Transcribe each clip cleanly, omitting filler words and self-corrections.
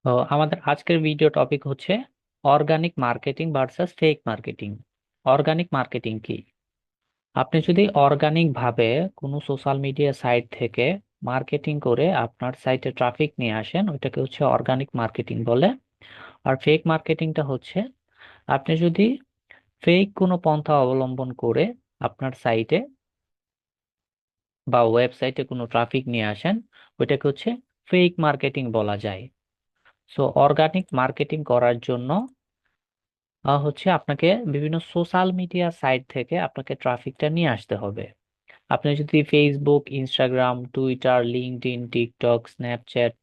তো আমাদের আজকের ভিডিও টপিক হচ্ছে organic marketing versus fake marketing. Organic marketing কি? আপনি যদি অর্গানিক ভাবে কোনো সোশ্যাল মিডিয়া সাইট থেকে মার্কেটিং করে আপনার সাইটে ট্রাফিক নিয়ে আসেন, ওইটাকে হচ্ছে অর্গানিক মার্কেটিং বলে। আর ফেক মার্কেটিংটা হচ্ছে আপনি যদি ফেক কোনো পন্থা অবলম্বন করে আপনার সাইটে বা ওয়েবসাইটে কোনো ট্রাফিক নিয়ে আসেন, ওইটাকে হচ্ছে ফেক মার্কেটিং বলা যায়। সো অর্গানিক মার্কেটিং করার জন্য হচ্ছে আপনাকে বিভিন্ন সোশ্যাল মিডিয়া সাইট থেকে আপনাকে ট্রাফিকটা নিয়ে আসতে হবে। আপনি যদি Facebook, Instagram, Twitter, LinkedIn, TikTok, Snapchat,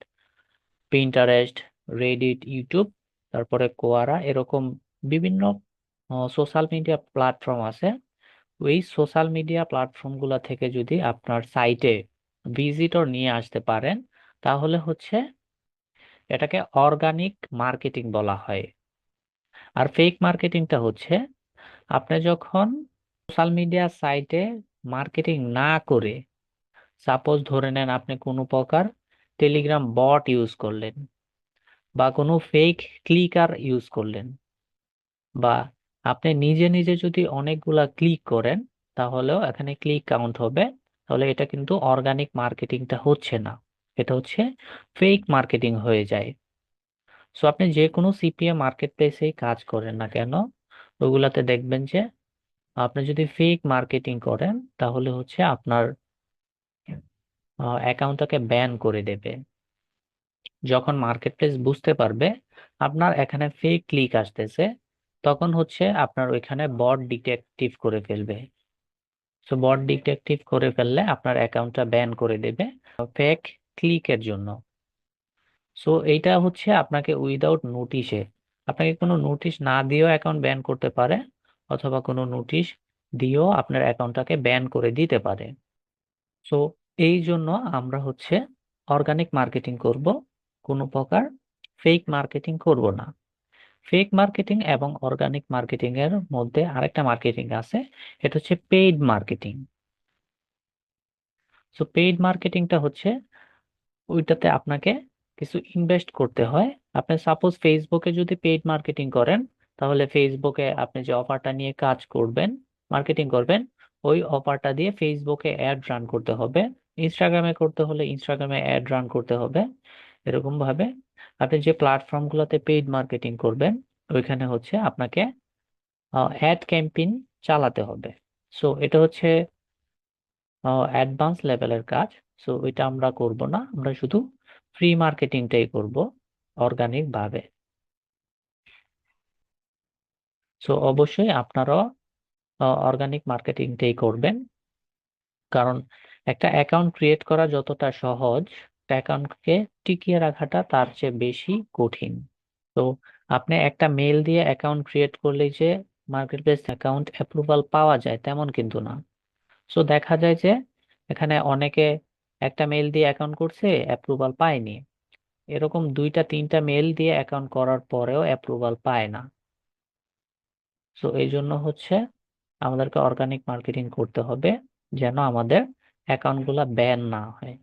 Pinterest, Reddit, YouTube, তারপরে কোয়ারা, এরকম বিভিন্ন সোশ্যাল মিডিয়া প্ল্যাটফর্ম আছে। ওই সোশ্যাল মিডিয়া প্ল্যাটফর্ম গুলা থেকে যদি আপনার সাইটে ভিজিটর নিয়ে আসতে পারেন, তাহলে হচ্ছে এটাকে অর্গানিক মার্কেটিং বলা হয়। আর ফেক মার্কেটিংটা হচ্ছে আপনি যখন সোশ্যাল মিডিয়া সাইটে মার্কেটিং না করে, সাপোজ ধরে নেন আপনি কোনো প্রকার টেলিগ্রাম বট ইউজ করলেন বা কোনো ফেক ক্লিকার ইউজ করলেন, বা আপনি নিজে নিজে যদি অনেকগুলা ক্লিক করেন তাহলেও এখানে ক্লিক কাউন্ট হবে, তাহলে এটা কিন্তু অর্গানিক মার্কেটিংটা হচ্ছে না, এটা হচ্ছে ফেক মার্কেটিং হয়ে যায়। সো আপনি যে কোনো সিপিএ মার্কেট প্লেসেই কাজ করেন না কেন, ওগুলাতে দেখবেন যে আপনি যদি ফেক মার্কেটিং করেন তাহলে হচ্ছে আপনার অ্যাকাউন্টটাকে ব্যান করে দেবে। যখন মার্কেট প্লেস বুঝতে পারবে আপনার এখানে ফেক ক্লিক আসতেছে, তখন হচ্ছে আপনার ওইখানে বট ডিটেকটিভ করে ফেলবে। সো বট ডিটেকটিভ করে ফেললে আপনার অ্যাকাউন্টটা ব্যান করে দেবে ফেক ক্লিকের জন্য। সো এইটা হচ্ছে আপনাকে উইদাউট নোটিশে, আপনাকে কোনো নোটিশ না দিয়েও অ্যাকাউন্ট ব্যান করতে পারে, অথবা কোনো নোটিশ দিয়েও আপনার অ্যাকাউন্টটাকে ব্যান করে দিতে পারে। সো এই জন্য আমরা হচ্ছে অর্গানিক মার্কেটিং করব, কোনো প্রকার ফেক মার্কেটিং করব না। ফেক মার্কেটিং এবং অর্গানিক মার্কেটিং এর মধ্যে আরেকটা মার্কেটিং আছে, এটা হচ্ছে পেইড মার্কেটিং। সো পেইড মার্কেটিংটা হচ্ছে ওইটাতে আপনাকে কিছু ইনভেস্ট করতে হয়। আপনি সাপোজ ফেসবুকে যদি পেইড মার্কেটিং করেন, তাহলে ফেসবুকে আপনি যে অফারটা নিয়ে কাজ করবেন, মার্কেটিং করবেন, ওই অফারটা দিয়ে ফেসবুকে অ্যাড রান করতে হবে। ইনস্টাগ্রামে করতে হলে ইনস্টাগ্রামে অ্যাড রান করতে হবে। এরকম ভাবে আপনি যে প্ল্যাটফর্ম গুলোতে পেইড মার্কেটিং করবেন, ওইখানে হচ্ছে আপনাকে অ্যাড ক্যাম্পেইন চালাতে হবে। সো এটা হচ্ছে অ্যাডভান্স লেভেলের কাজ। সো এটা আমরা করব না, আমরা শুধু ফ্রি মার্কেটিংটাই করব অর্গানিক ভাবে। সো অবশ্যই আপনারাও অর্গানিক মার্কেটিংটাই করবেন, কারণ একটা অ্যাকাউন্ট ক্রিয়েট করা যতটা সহজ, একটা অ্যাকাউন্টকে টিকিয়ে রাখাটা তার চেয়ে বেশি কঠিন। তো আপনি একটা মেল দিয়ে অ্যাকাউন্ট ক্রিয়েট করলেই যে মার্কেট প্লেস অ্যাকাউন্ট অ্যাপ্রুভাল পাওয়া যায় তেমন কিন্তু না। সো দেখা যায় যে এখানে অনেকে একটা মেল দিয়ে অ্যাকাউন্ট করছে, অ্যাপ্রুভাল পায়নি, এরকম দুইটা তিনটা মেল দিয়ে অ্যাকাউন্ট করার পরেও অ্যাপ্রুভাল পায় না। সো এই জন্য হচ্ছে আমাদেরকে অর্গানিক মার্কেটিং করতে হবে, যেন আমাদের অ্যাকাউন্ট গুলা ব্যান না হয়।